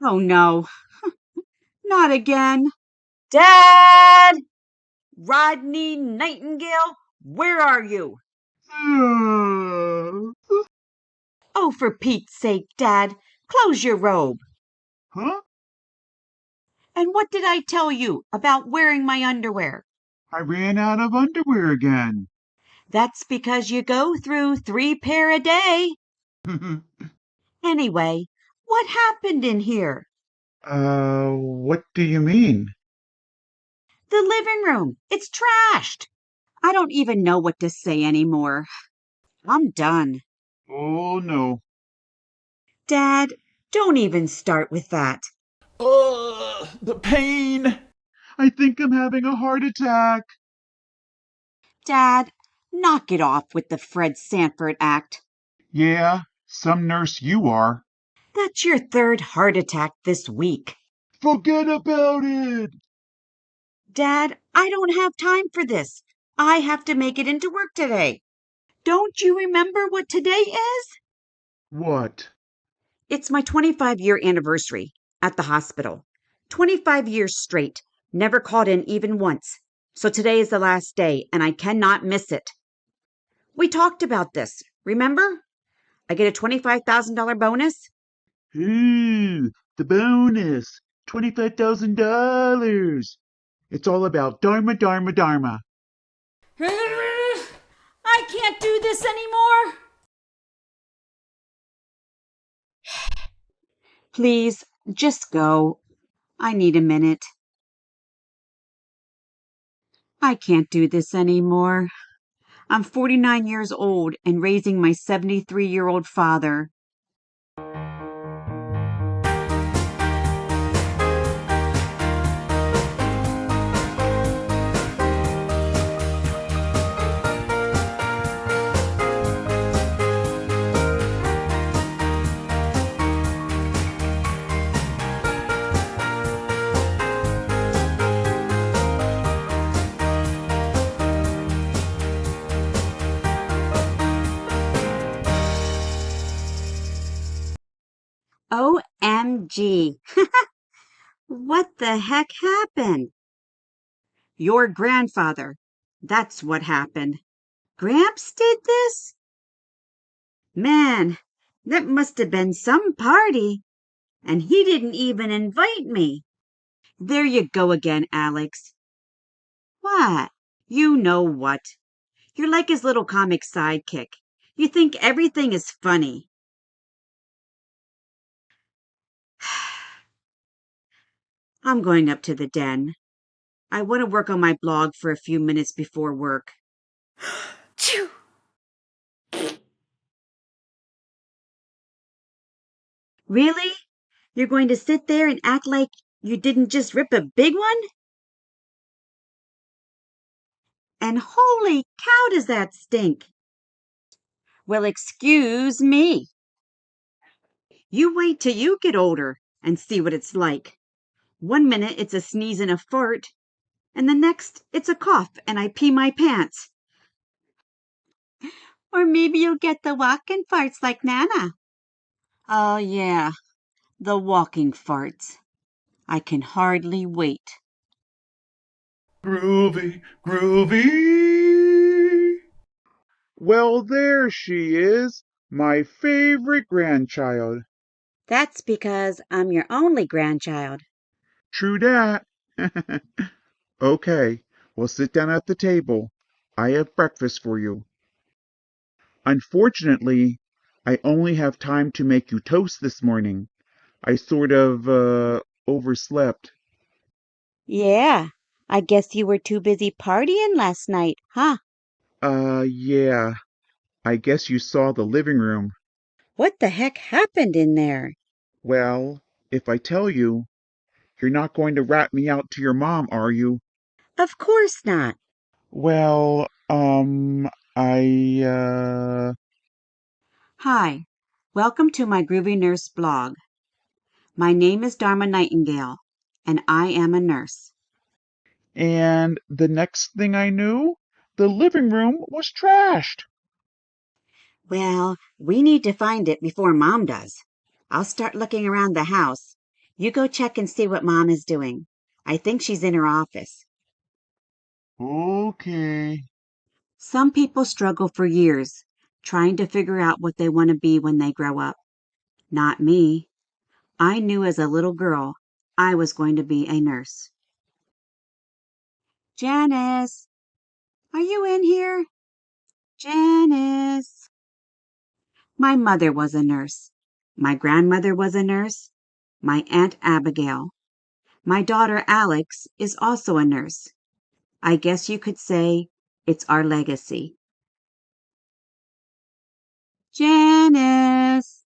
Oh no, not again. Dad! Rodney Nightingale, where are you? Oh, for Pete's sake, Dad, close your robe. Huh? And what did I tell you about wearing my underwear? I ran out of underwear again. That's because you go through 3 pair a day. Anyway, what happened in here? What do you mean? The living room. It's trashed. I don't even know what to say anymore. I'm done. Oh, no. Dad, don't even start with that. The pain! I think I'm having a heart attack. Dad, knock it off with the Fred Sanford act. Yeah, some nurse you are. That's your 3rd heart attack this week. Forget about it. Dad, I don't have time for this. I have to make it into work today. Don't you remember what today is? What? It's my 25-year anniversary at the hospital. 25 years straight, never called in even once. So today is the last day, and I cannot miss it. We talked about this, remember? I get a $25,000 bonus. Ooh, the bonus. $25,000. It's all about Dharma, Dharma, Dharma. I can't do this anymore. Please, just go. I need a minute. I can't do this anymore. I'm 49 years old and raising my 73-year-old father. OMG. What the heck happened? Your grandfather. That's what happened. Gramps did this? Man, that must have been some party. And he didn't even invite me. There you go again, Alex. What? You know what? You're like his little comic sidekick. You think everything is funny. I'm going up to the den. I want to work on my blog for a few minutes before work. Really? You're going to sit there and act like you didn't just rip a big one? And holy cow, does that stink! Well, excuse me. You wait till you get older and see what it's like. 1 minute it's a sneeze and a fart, and the next it's a cough and I pee my pants. Or maybe you'll get the walking farts like Nana. Oh yeah, the walking farts. I can hardly wait. Groovy, groovy! Well, there she is, my favorite grandchild. That's because I'm your only grandchild. True dat. Okay, well, sit down at the table. I have breakfast for you. Unfortunately, I only have time to make you toast this morning. I sort of, overslept. Yeah, I guess you were too busy partying last night, huh? Yeah. I guess you saw the living room. What the heck happened in there? Well, if I tell you, you're not going to rat me out to your mom, are you? Of course not. Well, Hi, welcome to my Groovy Nurse blog. My name is Dharma Nightingale, and I am a nurse. and the next thing I knew, the living room was trashed. Well, we need to find it before Mom does. I'll start looking around the house. You go check and see what Mom is doing. I think she's in her office. Okay. Some people struggle for years, trying to figure out what they want to be when they grow up. Not me. I knew as a little girl I was going to be a nurse. Janice, are you in here? Janice. My mother was a nurse. My grandmother was a nurse. My Aunt Abigail. My daughter Alex is also a nurse. I guess you could say it's our legacy. Janice!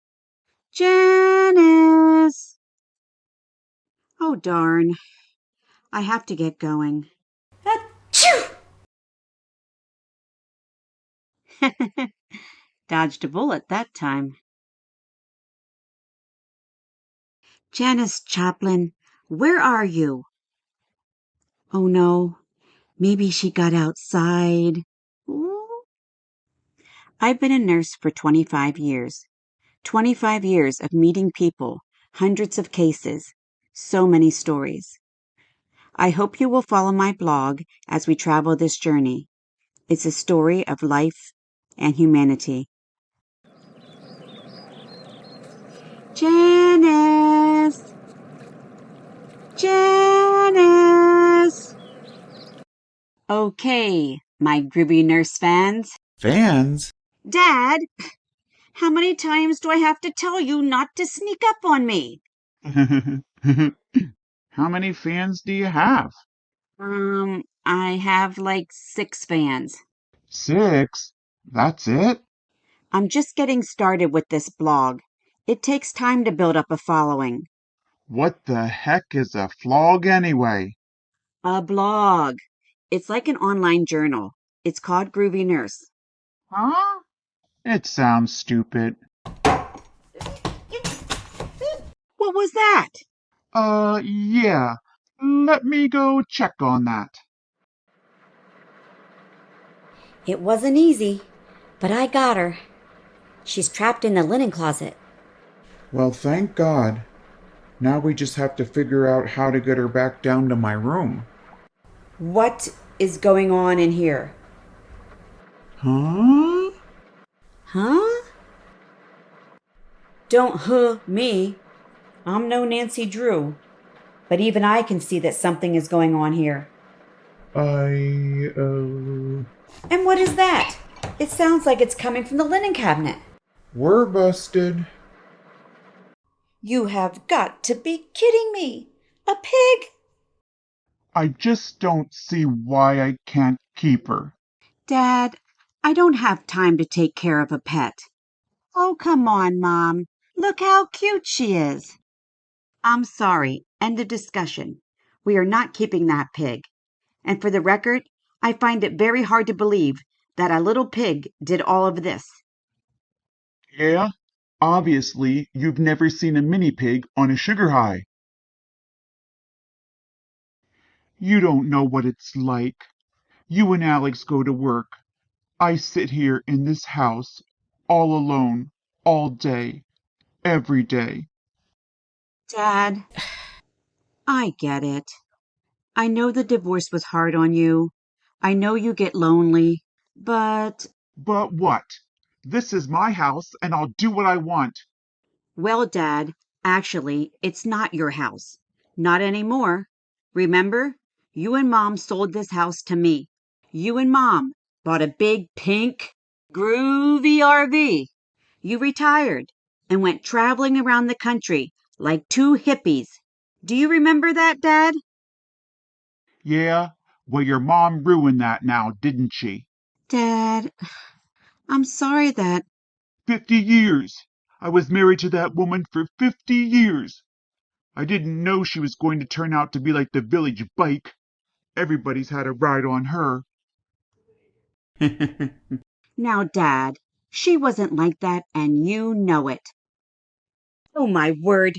Janice! Oh, darn. I have to get going. Achoo! Dodged a bullet that time. Janice Joplin, where are you? Oh no, maybe she got outside. Ooh. I've been a nurse for 25 years. 25 years of meeting people, hundreds of cases, so many stories. I hope you will follow my blog as we travel this journey. It's a story of life and humanity. Janice! Janice! Okay, my Groovy Nurse fans. Fans? Dad, how many times do I have to tell you not to sneak up on me? How many fans do you have? I have like 6 fans. 6? That's it? I'm just getting started with this blog. It takes time to build up a following. What the heck is a flog anyway? A blog. It's like an online journal. It's called Groovy Nurse. Huh? It sounds stupid. What was that? Yeah. Let me go check on that. It wasn't easy, but I got her. She's trapped in the linen closet. Well, thank God. Now we just have to figure out how to get her back down to my room. What is going on in here? Huh? Huh? Don't me. I'm no Nancy Drew. But even I can see that something is going on here. And what is that? It sounds like it's coming from the linen cabinet. we're busted. You have got to be kidding me. A pig? I just don't see why I can't keep her. Dad, I don't have time to take care of a pet. Oh, come on, Mom. Look how cute she is. I'm sorry. End of discussion. We are not keeping that pig. And for the record, I find it very hard to believe that a little pig did all of this. Yeah? Obviously, you've never seen a mini pig on a sugar high. You don't know what it's like. You and Alex go to work. I sit here in this house, all alone, all day, every day. Dad, I get it. I know the divorce was hard on you. I know you get lonely, but... But what? This is my house, and I'll do what I want. Well, Dad, actually, it's not your house. Not anymore. Remember? You and Mom sold this house to me. You and Mom bought a big pink, groovy RV. You retired and went traveling around the country like 2 hippies. Do you remember that, Dad? Yeah? Well, your mom ruined that now, didn't she? Dad, I'm sorry that... 50 years! I was married to that woman for 50 years! I didn't know she was going to turn out to be like the village bike. Everybody's had a ride on her. Now, Dad, she wasn't like that and you know it. Oh, my word.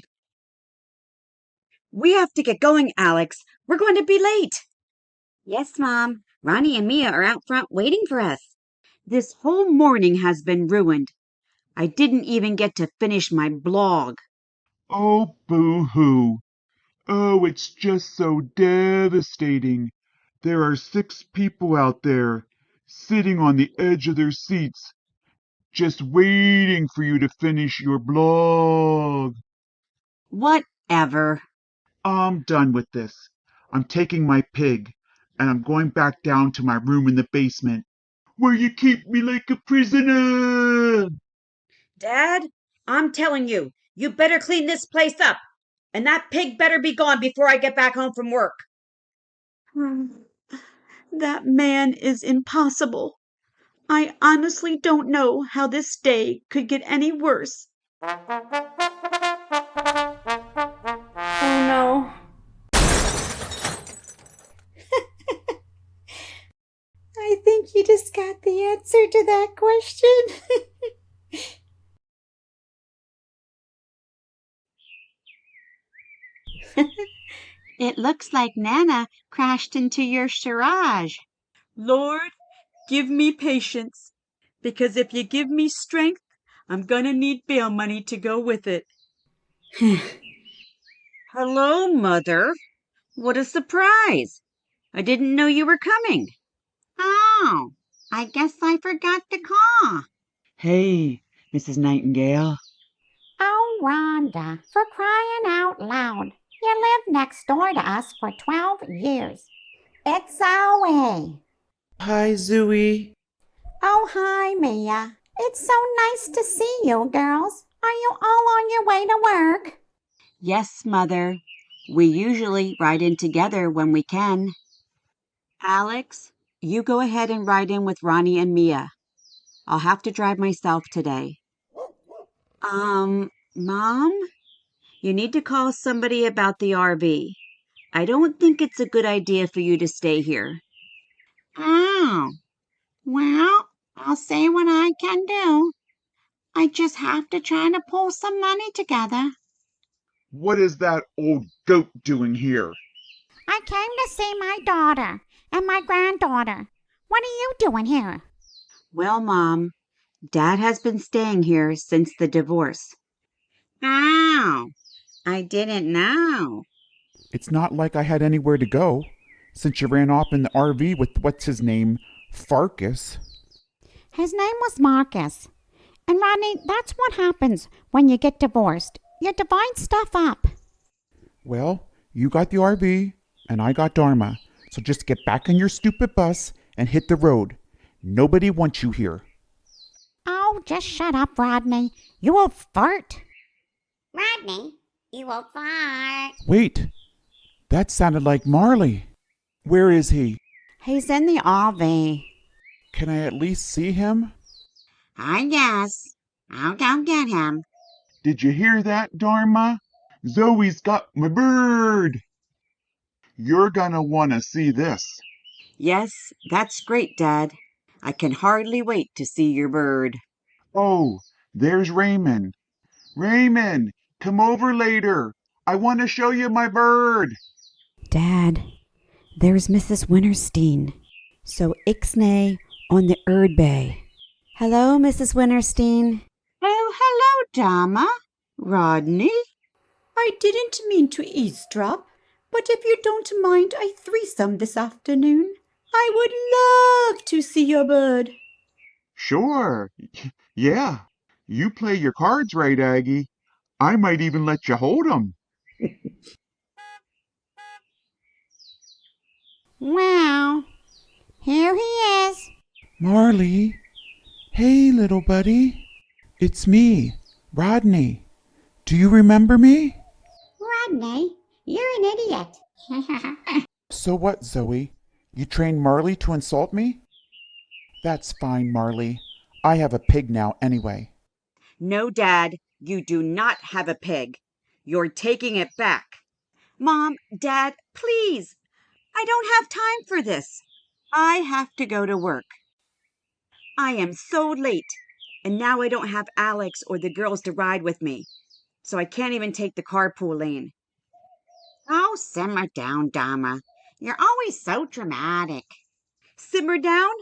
We have to get going, Alex. We're going to be late. Yes, Mom. Ronnie and Mia are out front waiting for us. This whole morning has been ruined. I didn't even get to finish my blog. Oh, boo-hoo. Oh, it's just so devastating. There are 6 people out there, sitting on the edge of their seats, just waiting for you to finish your blog. Whatever. I'm done with this. I'm taking my pig, and I'm going back down to my room in the basement, where you keep me like a prisoner. Dad, I'm telling you, you better clean this place up. And that pig better be gone before I get back home from work. That man is impossible. I honestly don't know how this day could get any worse. Oh no. I think you just got the answer to that question. It looks like Nana crashed into your garage. Lord, give me patience, because if you give me strength, I'm gonna need bail money to go with it. Hello, Mother. What a surprise. I didn't know you were coming. Oh, I guess I forgot to call. Hey, Mrs. Nightingale. Oh, Rhonda, for crying out loud. You lived next door to us for 12 years. It's Zoe. Hi, Zooey. Oh, hi, Mia. It's so nice to see you, girls. Are you all on your way to work? Yes, Mother. We usually ride in together when we can. Alex, you go ahead and ride in with Ronnie and Mia. I'll have to drive myself today. Mom? You need to call somebody about the RV. I don't think it's a good idea for you to stay here. Oh, well, I'll see what I can do. I just have to try to pull some money together. What is that old goat doing here? I came to see my daughter and my granddaughter. What are you doing here? Well, Mom, Dad has been staying here since the divorce. Oh, I didn't know. It's not like I had anywhere to go, since you ran off in the RV with what's his name, Farkas. His name was Marcus. And Rodney, that's what happens when you get divorced. You divide stuff up. Well, you got the RV, and I got Dharma, so just get back on your stupid bus and hit the road. Nobody wants you here. Oh, just shut up, Rodney. You will fart. Rodney, you will fart. Wait, that sounded like Marley. Where is he? He's in the RV. Can I at least see him? I guess. I'll go get him. Did you hear that, Dharma? Zoe's got my bird. You're gonna wanna see this. Yes, that's great, Dad. I can hardly wait to see your bird. Oh, there's Raymond. Raymond, come over later. I want to show you my bird. Dad, there's Mrs. Winterstein. So ixnay on the Erdbay. Hello, Mrs. Winterstein. Oh, hello, Dharma. Rodney? I didn't mean to eavesdrop, but if you don't mind a threesome this afternoon, I would love to see your bird. Sure. Yeah. You play your cards right, Aggie. I might even let you hold 'em. Well, here he is. Marley. Hey, little buddy. It's me, Rodney. Do you remember me? Rodney, you're an idiot. So what, Zoe? You trained Marley to insult me? That's fine, Marley. I have a pig now anyway. No, Dad, you do not have a pig. You're taking it back. Mom, Dad, please. I don't have time for this. I have to go to work. I am so late, and now I don't have Alex or the girls to ride with me, so I can't even take the carpool lane. Oh, simmer down, Dharma. You're always so dramatic. Simmer down?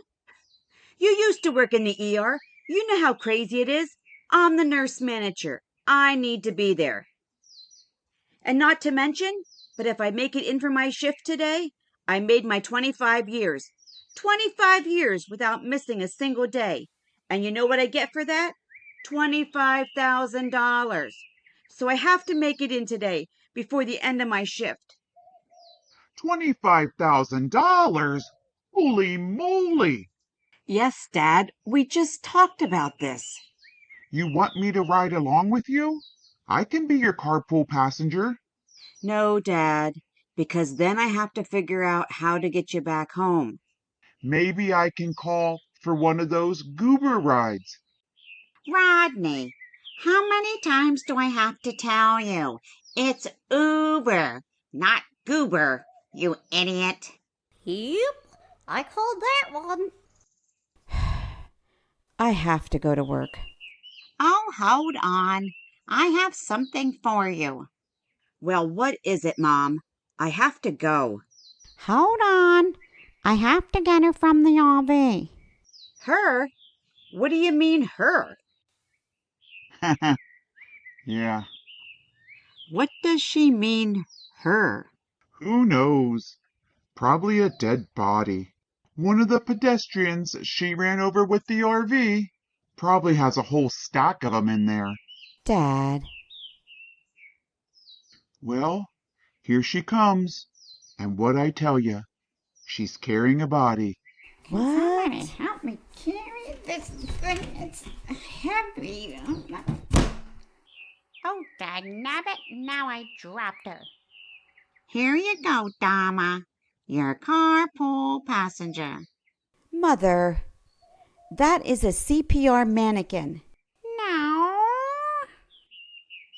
You used to work in the ER. You know how crazy it is. I'm the nurse manager. I need to be there. And not to mention, but if I make it in for my shift today, I made my 25 years. 25 years without missing a single day. And you know what I get for that? $25,000. So I have to make it in today before the end of my shift. $25,000? Holy moly! Yes, Dad, we just talked about this. You want me to ride along with you? I can be your carpool passenger. No, Dad, because then I have to figure out how to get you back home. Maybe I can call for one of those goober rides. Rodney, how many times do I have to tell you? It's Uber, not Goober, you idiot. Yep, I called that one. I have to go to work. Oh, hold on. I have something for you. Well, what is it, Mom? I have to go. Hold on. I have to get her from the RV. Her? What do you mean, her? Yeah, What does she mean, her? who knows? Probably a dead body. One of the pedestrians she ran over with the RV. Probably has a whole stack of 'em in there. Dad, Well, here she comes. And what I tell you, she's carrying a body. Somebody what? help me carry this thing. It's heavy. Oh, dagnabbit, now I dropped her. Here you go, Dharma. Your carpool passenger. Mother, that is a CPR mannequin. No.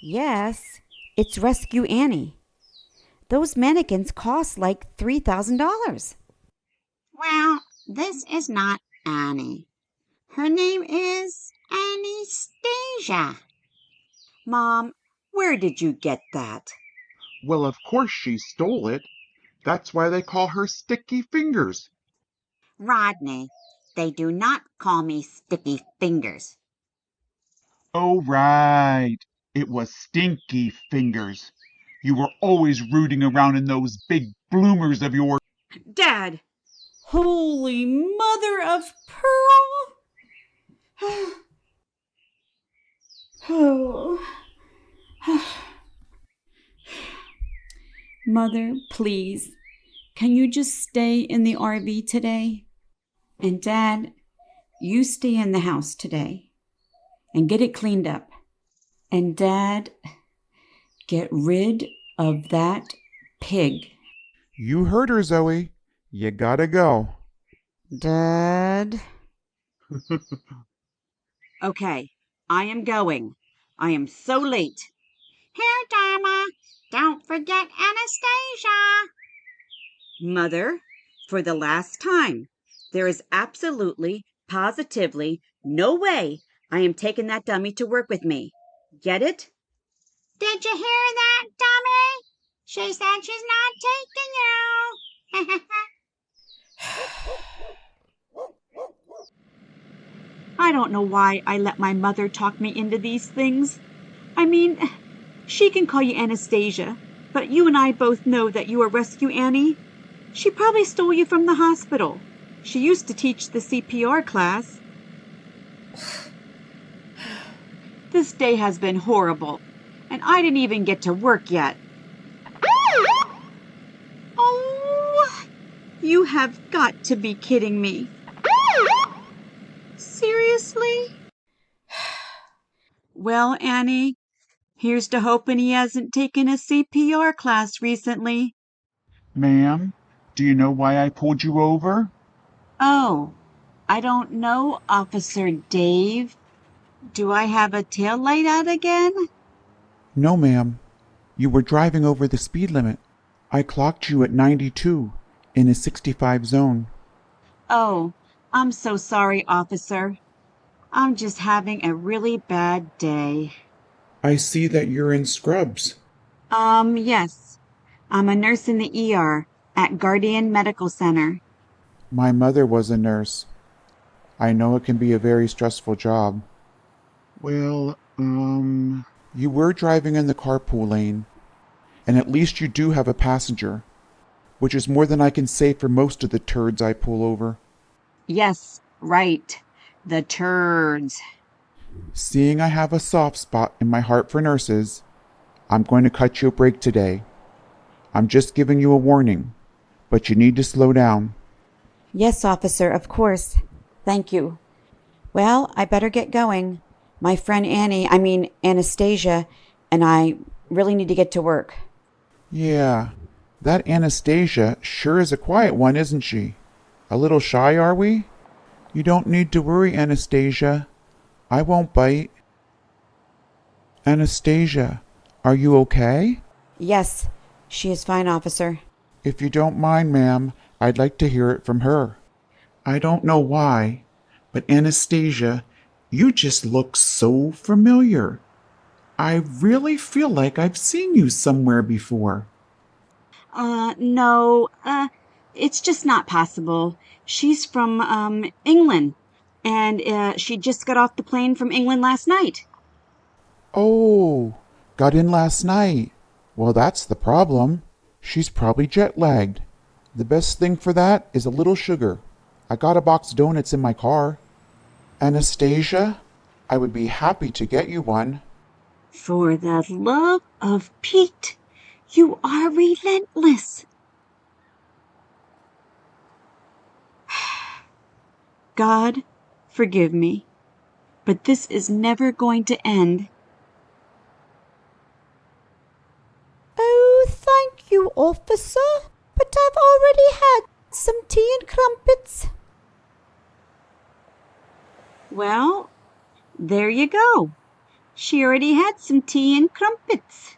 Yes, it's Rescue Annie. Those mannequins cost like $3,000. Well, this is not Annie. Her name is Anastasia. Mom, where did you get that? Well, of course she stole it. That's why they call her Sticky Fingers. Rodney, they do not call me Sticky Fingers. Oh, right. It was Stinky Fingers. You were always rooting around in those big bloomers of yours. Dad! Holy mother of pearl! Oh. Mother, please, can you just stay in the RV today? And Dad, you stay in the house today and get it cleaned up. And Dad, get rid of that pig. You heard her, Zoe. You gotta go. Dad? Okay, I am going. I am so late. Here, Dharma, don't forget Anastasia. Mother, for the last time, there is absolutely, positively no way I am taking that dummy to work with me. Get it? Did you hear that, dummy? She said she's not taking you. I don't know why I let my mother talk me into these things. I mean, she can call you Anastasia, but you and I both know that you are Rescue Annie. She probably stole you from the hospital. She used to teach the CPR class. This day has been horrible, and I didn't even get to work yet. Oh, you have got to be kidding me. Seriously? Well, Annie, here's to hoping he hasn't taken a CPR class recently. Ma'am, do you know why I pulled you over? Oh, I don't know, Officer Dave. Do I have a tail light out again? No, ma'am. You were driving over the speed limit. I clocked you at 92 in a 65 zone. Oh, I'm so sorry, officer. I'm just having a really bad day. I see that you're in scrubs. Yes. I'm a nurse in the ER at Guardian Medical Center. My mother was a nurse. I know it can be a very stressful job. Well, You were driving in the carpool lane. And at least you do have a passenger, which is more than I can say for most of the turds I pull over. Yes, right. The turds. Seeing I have a soft spot in my heart for nurses, I'm going to cut you a break today. I'm just giving you a warning, but you need to slow down. Yes, officer, of course. Thank you. Well, I better get going. My friend Anastasia, and I really need to get to work. Yeah, that Anastasia sure is a quiet one, isn't she? A little shy, are we? You don't need to worry, Anastasia. I won't bite. Anastasia, are you okay? Yes, she is fine, officer. If you don't mind, ma'am, I'd like to hear it from her. I don't know why, but Anastasia, you just look so familiar. I really feel like I've seen you somewhere before. No, it's just not possible. She's from, England, and, she just got off the plane from England last night. Oh, got in last night. Well, that's the problem. She's probably jet lagged. The best thing for that is a little sugar. I got a box of donuts in my car. Anastasia, I would be happy to get you one. For the love of Pete, you are relentless. God, forgive me, but this is never going to end. Oh, thank you, officer. But I've already had some tea and crumpets. Well, there you go. She already had some tea and crumpets.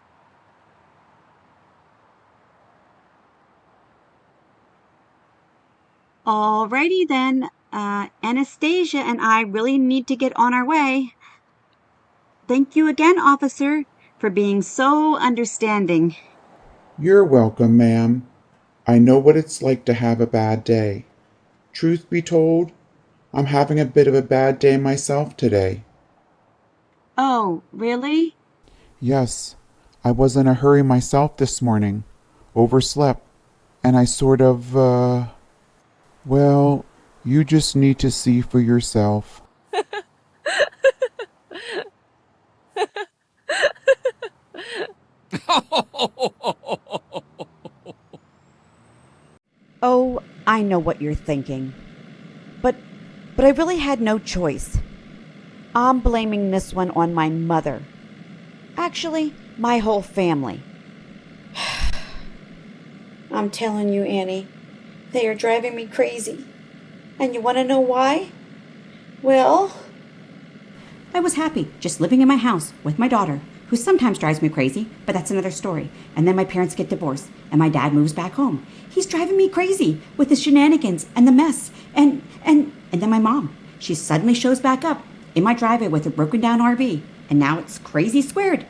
Alrighty then, Anastasia and I really need to get on our way. Thank you again, officer, for being so understanding. You're welcome, ma'am. I know what it's like to have a bad day. Truth be told, I'm having a bit of a bad day myself today. Oh, really? Yes, I was in a hurry myself this morning. Overslept. And I sort of, well, you just need to see for yourself. Oh, I know what you're thinking. But I really had no choice. I'm blaming this one on my mother. Actually, my whole family. I'm telling you, Annie, they are driving me crazy. And you want to know why? Well, I was happy just living in my house with my daughter, who sometimes drives me crazy, but that's another story. And then my parents get divorced, and my dad moves back home. He's driving me crazy with his shenanigans and the mess. And then my mom, she suddenly shows back up in my driveway with a broken down RV, and now it's crazy squared.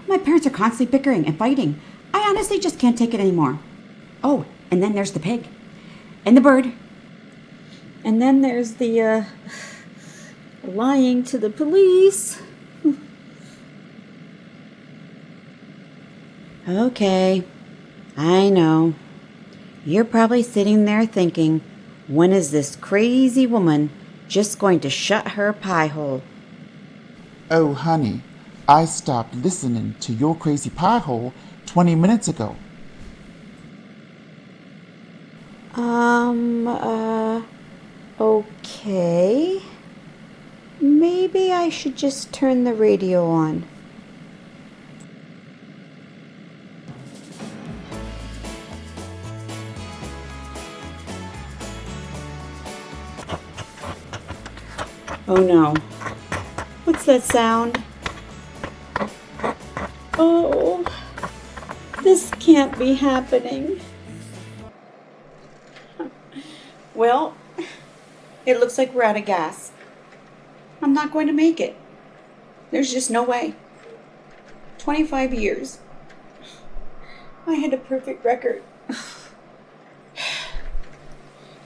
My parents are constantly bickering and fighting. I honestly just can't take it anymore. Oh, and then there's the pig. And the bird. And then there's the, lying to the police. okay, I know. You're probably sitting there thinking, when is this crazy woman just going to shut her pie hole? Oh, honey, I stopped listening to your crazy pie hole 20 minutes ago. Okay. Maybe I should just turn the radio on. Oh no. What's that sound? Oh, this can't be happening. Well, it looks like we're out of gas. I'm not going to make it. There's just no way. 25 years. I had a perfect record.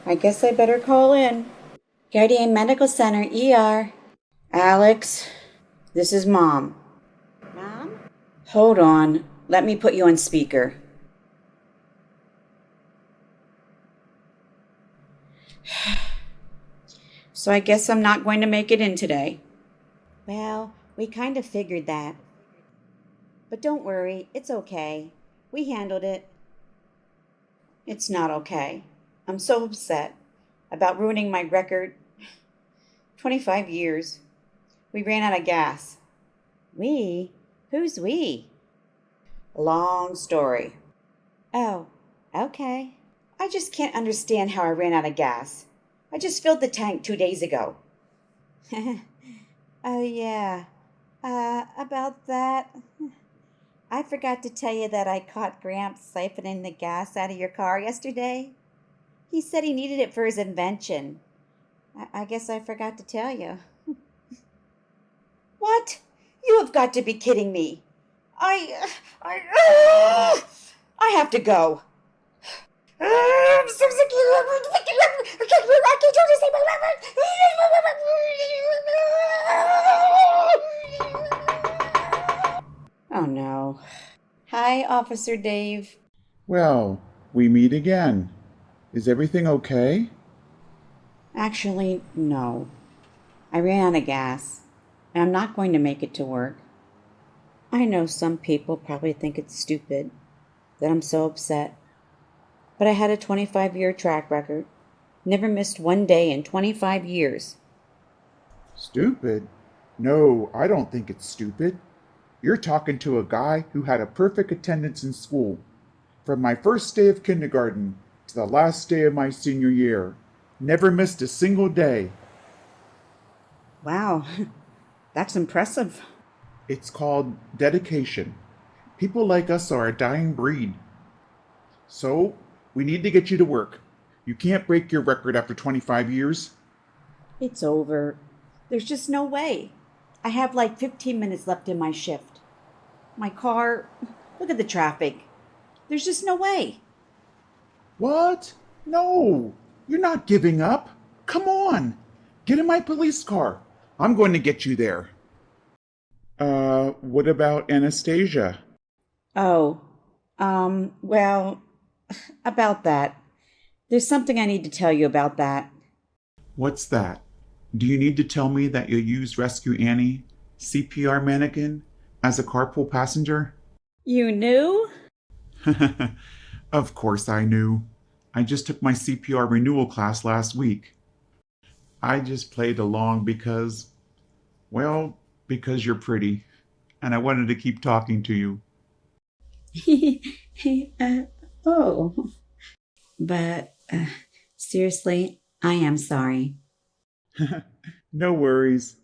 I guess I better call in. Guardian Medical Center, ER. Alex, this is Mom. Mom? Hold on. Let me put you on speaker. So I guess I'm not going to make it in today. Well, we kind of figured that. But don't worry, it's okay. We handled it. It's not okay. I'm so upset about ruining my record. 25 years. We ran out of gas. We? Who's we? Long story. Oh, okay. I just can't understand how I ran out of gas. I just filled the tank 2 days ago. Oh, yeah. About that. I forgot to tell you that I caught Gramps siphoning the gas out of your car yesterday. He said he needed it for his invention. I guess I forgot to tell you. What? You have got to be kidding me. I have to go. I'm so sick. I can't tell you. Oh no. Hi, Officer Dave. Well, we meet again. Is everything okay? Actually, no. I ran out of gas, and I'm not going to make it to work. I know some people probably think it's stupid that I'm so upset, but I had a 25-year track record. Never missed one day in 25 years. Stupid? No, I don't think it's stupid. You're talking to a guy who had a perfect attendance in school. From my first day of kindergarten to the last day of my senior year. Never missed a single day. Wow, that's impressive. It's called dedication. People like us are a dying breed. So, we need to get you to work. You can't break your record after 25 years. It's over. There's just no way. I have like 15 minutes left in my shift. My car, look at the traffic. There's just no way. What? No, you're not giving up. Come on. Get in my police car. I'm going to get you there. What about Anastasia? Oh, well, about that. There's something I need to tell you about that. What's that? Do you need to tell me that you'll use Rescue Annie, CPR mannequin, as a carpool passenger? You knew? Of course I knew. I just took my CPR renewal class last week. I just played along because you're pretty, and I wanted to keep talking to you. Oh. But, seriously, I am sorry. No worries.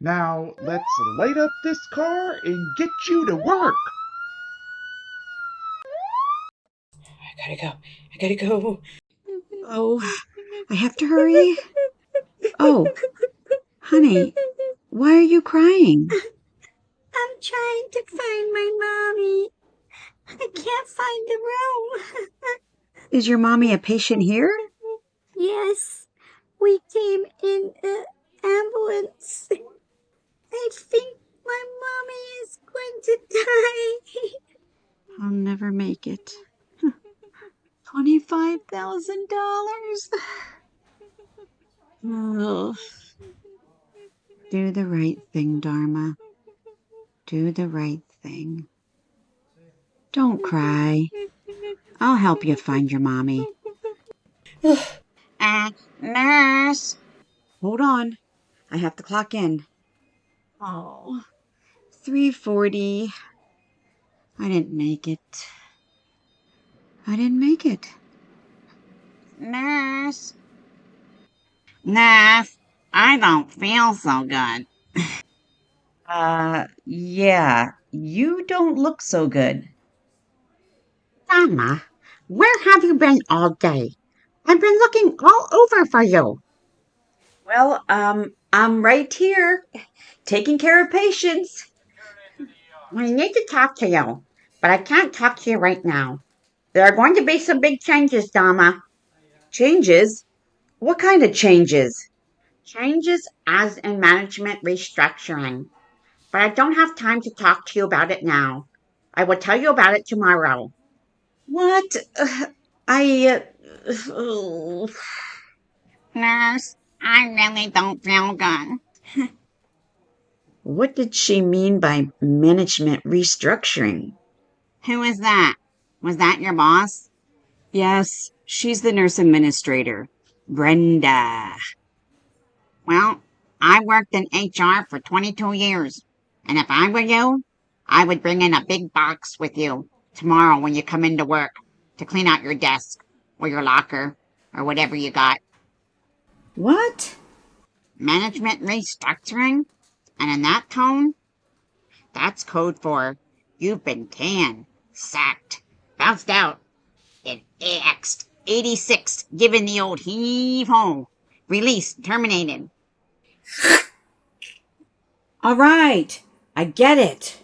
Now, let's light up this car and get you to work. I gotta go. Oh, I have to hurry. Oh, honey, why are you crying? I'm trying to find my mommy. I can't find the room. Is your mommy a patient here? Yes, we came in an ambulance. I think my mommy is going to die. I'll never make it. $25,000. Oh. Do the right thing, Dharma. Do the right thing. Don't cry. I'll help you find your mommy. Nurse. Hold on. I have to clock in. Oh, 3:40. I didn't make it. Nurse. Nurse, I don't feel so good. Yeah, you don't look so good. Dharma, where have you been all day? I've been looking all over for you. Well, I'm right here, taking care of patients. I need to talk to you, but I can't talk to you right now. There are going to be some big changes, Dharma. Changes? What kind of changes? Changes as in management restructuring. But I don't have time to talk to you about it now. I will tell you about it tomorrow. What? I. Nurse, I really don't feel good. What did she mean by management restructuring? Who is that? Was that your boss? Yes, she's the nurse administrator. Brenda. Well, I worked in HR for 22 years, and if I were you, I would bring in a big box with you tomorrow when you come into work to clean out your desk or your locker or whatever you got. What? Management restructuring? And in that tone, that's code for you've been canned, sacked, bounced out, and axed. 86, given the old heave-ho. Released, terminated. All right, I get it.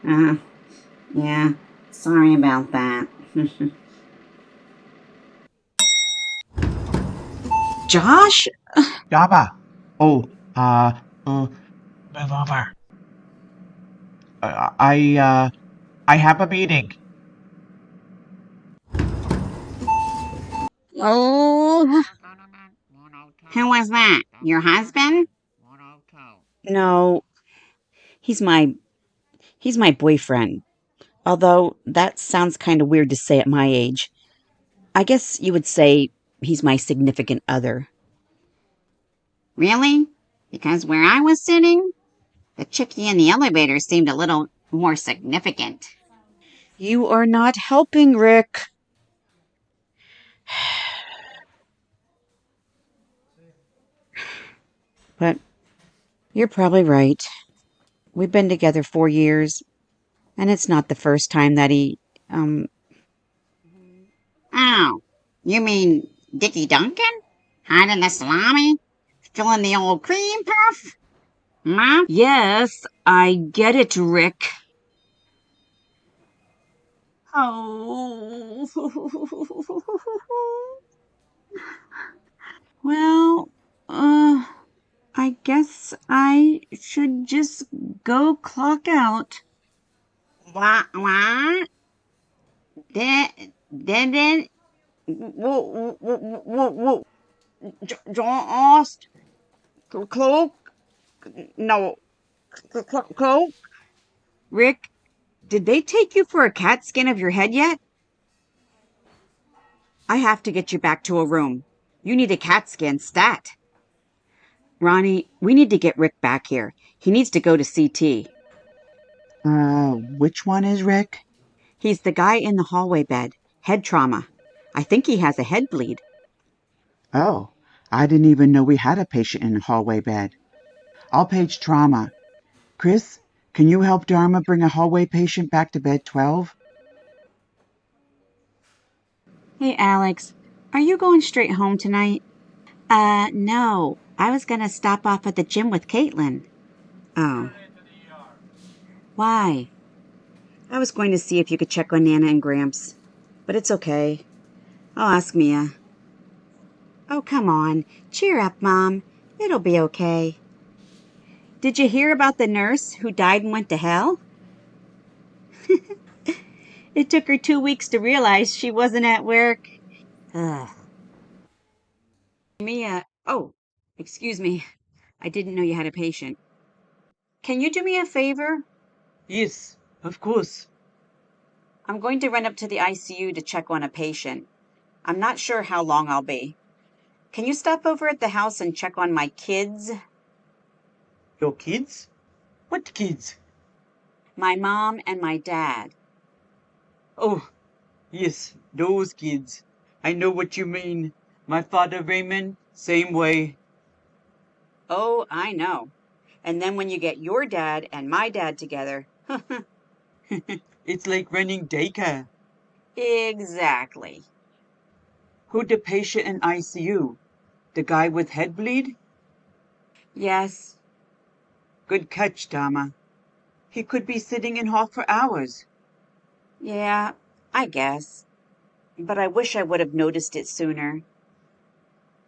Uh, yeah, sorry about that. Josh? Java. Oh, move over. I have a meeting. Oh, who was that? Your husband? No, he's my boyfriend. Although that sounds kind of weird to say at my age. I guess you would say he's my significant other. Really? Because where I was sitting, the chickie in the elevator seemed a little more significant. You are not helping, Rick. But you're probably right. We've been together 4 years, and it's not the first time that he, Oh, you mean Dickie Duncan? Hiding the salami? Filling the old cream puff? Mom? Yes, I get it, Rick. Oh. Well, I guess I should just go clock out. What? Did whoa, Jost? Cloak? No, cloak? Rick, did they take you for a CAT scan of your head yet? I have to get you back to a room. You need a CAT scan stat. Ronnie, we need to get Rick back here. He needs to go to CT. Which one is Rick? He's the guy in the hallway bed. Head trauma. I think he has a head bleed. Oh, I didn't even know we had a patient in the hallway bed. I'll page trauma. Chris, can you help Dharma bring a hallway patient back to bed 12? Hey, Alex, are you going straight home tonight? No. I was gonna stop off at the gym with Caitlin. Oh. Why? I was going to see if you could check on Nana and Gramps. But it's okay. I'll ask Mia. Oh, come on. Cheer up, Mom. It'll be okay. Did you hear about the nurse who died and went to hell? It took her 2 weeks to realize she wasn't at work. Ugh. Mia, oh, excuse me. I didn't know you had a patient. Can you do me a favor? Yes, of course. I'm going to run up to the ICU to check on a patient. I'm not sure how long I'll be. Can you stop over at the house and check on my kids? Your kids? What kids? My mom and my dad. Oh, yes, those kids. I know what you mean. My father, Raymond, same way. Oh, I know. And then when you get your dad and my dad together. It's like running daycare. Exactly. Who the patient in ICU? The guy with head bleed? Yes. Good catch, Dharma. He could be sitting in hall for hours. Yeah, I guess. But I wish I would have noticed it sooner.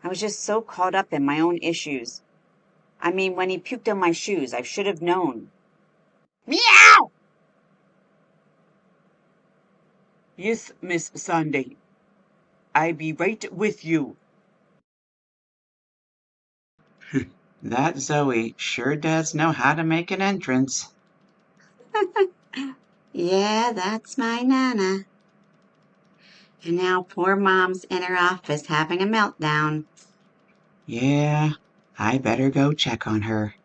I was just so caught up in my own issues. I mean, when he puked on my shoes, I should have known. Meow! Yes, Miss Sunday. I be right with you. That Zoe sure does know how to make an entrance. Yeah, that's my Nana. And now poor Mom's in her office having a meltdown. Yeah, I better go check on her.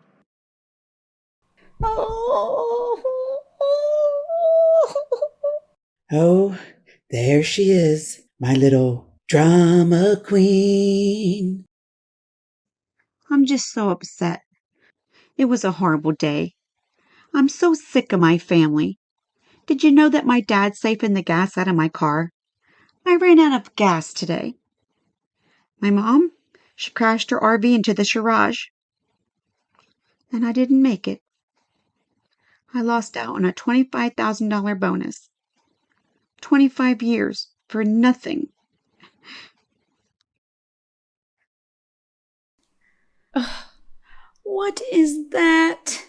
Oh, there she is, my little drama queen. I'm just so upset. It was a horrible day. I'm so sick of my family. Did you know that my dad siphoned the gas out of my car? I ran out of gas today. My mom, she crashed her RV into the garage, and I didn't make it. I lost out on a $25,000 bonus. 25 years for nothing. What is that?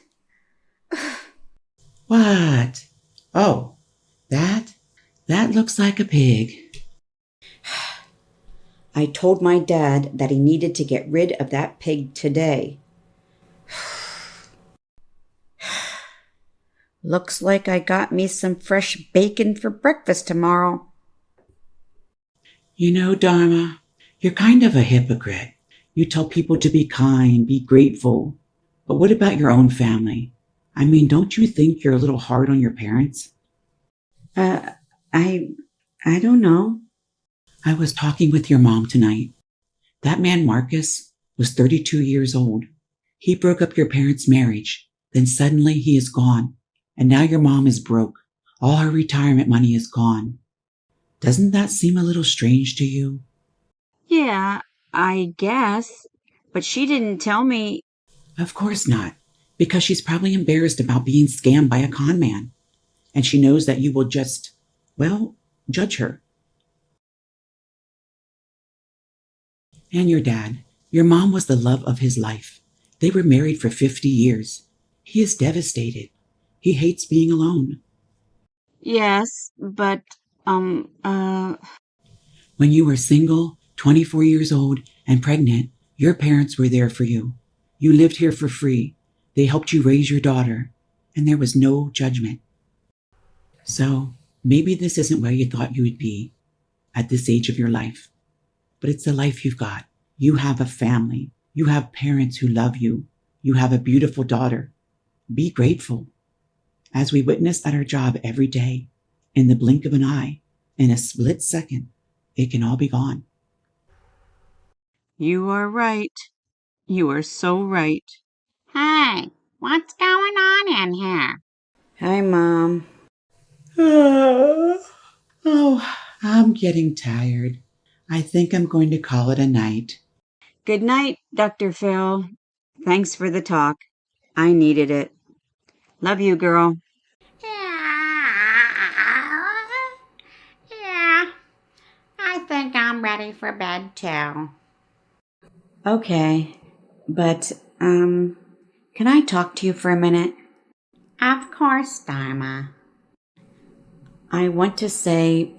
What? Oh, that? That looks like a pig. I told my dad that he needed to get rid of that pig today. Looks like I got me some fresh bacon for breakfast tomorrow. You know, Dharma, you're kind of a hypocrite. You tell people to be kind, be grateful. But what about your own family? I mean, don't you think you're a little hard on your parents? I don't know. I was talking with your mom tonight. That man, Marcus, was 32 years old. He broke up your parents' marriage. Then suddenly he is gone. And now your mom is broke. All her retirement money is gone. Doesn't that seem a little strange to you? Yeah, I guess. But she didn't tell me. Of course not, because she's probably embarrassed about being scammed by a con man. And she knows that you will just, well, judge her. And your dad. Your mom was the love of his life. They were married for 50 years. He is devastated. He hates being alone. Yes, but, When you were single, 24 years old, and pregnant, your parents were there for you. You lived here for free. They helped you raise your daughter, and there was no judgment. So maybe this isn't where you thought you would be at this age of your life, but it's the life you've got. You have a family. You have parents who love you. You have a beautiful daughter. Be grateful. As we witness at our job every day, in the blink of an eye, in a split second, it can all be gone. you are right. You are so right. Hey, what's going on in here? Hi, Mom. Oh, I'm getting tired. I think I'm going to call it a night. Good night, Dr. Phil. Thanks for the talk. I needed it. Love you, girl. Yeah, I think I'm ready for bed too. Okay, but, can I talk to you for a minute? Of course, Dharma. I want to say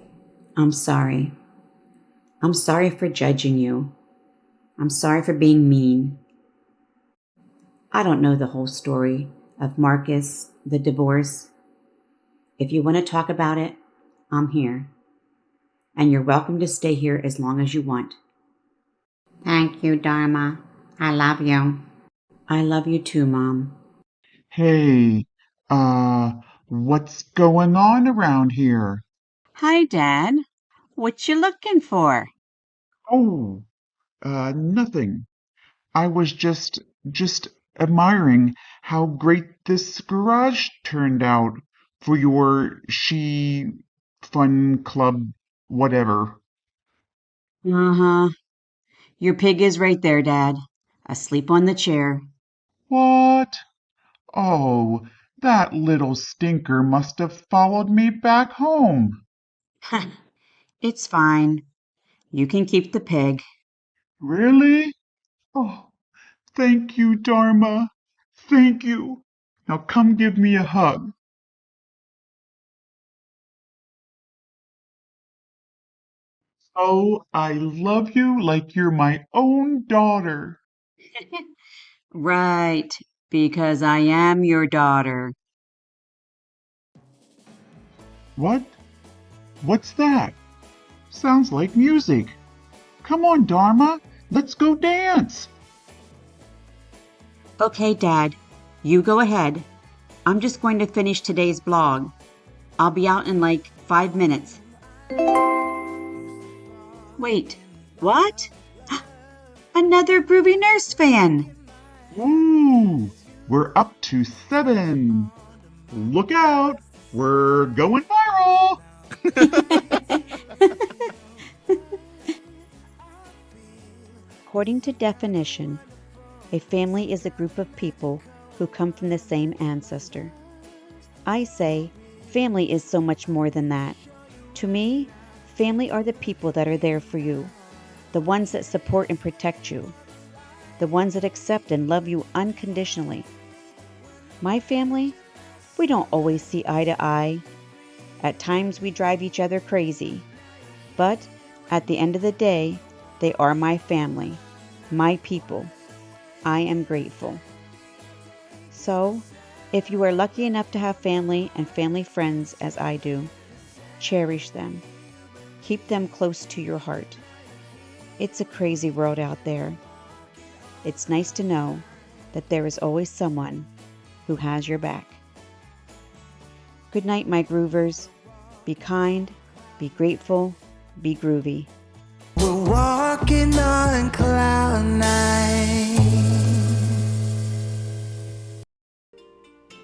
I'm sorry. I'm sorry for judging you. I'm sorry for being mean. I don't know the whole story of Marcus, the divorce. If you want to talk about it, I'm here. And you're welcome to stay here as long as you want. Thank you, Dharma. I love you. I love you too, Mom. Hey, what's going on around here? Hi, Dad. What you looking for? Oh, nothing. I was just admiring how great this garage turned out for your fun club, whatever. Uh-huh. Your pig is right there, Dad. Asleep on the chair. What? Oh, that little stinker must have followed me back home. It's fine. You can keep the pig. Really? Oh, thank you, Dharma. Thank you. Now come give me a hug. Oh, I love you like you're my own daughter. Right, because I am your daughter. What? What's that? Sounds like music. Come on, Dharma. Let's go dance. Okay, Dad, you go ahead. I'm just going to finish today's blog. I'll be out in like 5 minutes. Wait, what? Another Groovy Nurse fan! Ooh, we're up to 7. Look out. We're going viral. According to definition, a family is a group of people who come from the same ancestor. I say family is so much more than that. To me, family are the people that are there for you, the ones that support and protect you, the ones that accept and love you unconditionally. My family, we don't always see eye to eye. At times we drive each other crazy. But at the end of the day, they are my family, my people. I am grateful. So, if you are lucky enough to have family and family friends as I do, cherish them. Keep them close to your heart. It's a crazy world out there. It's nice to know that there is always someone who has your back. Good night, my groovers. Be kind, be grateful, be groovy. We're walking on cloud 9.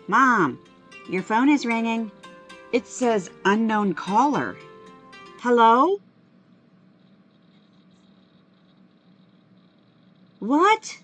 Mom, your phone is ringing. It says unknown caller. Hello? What?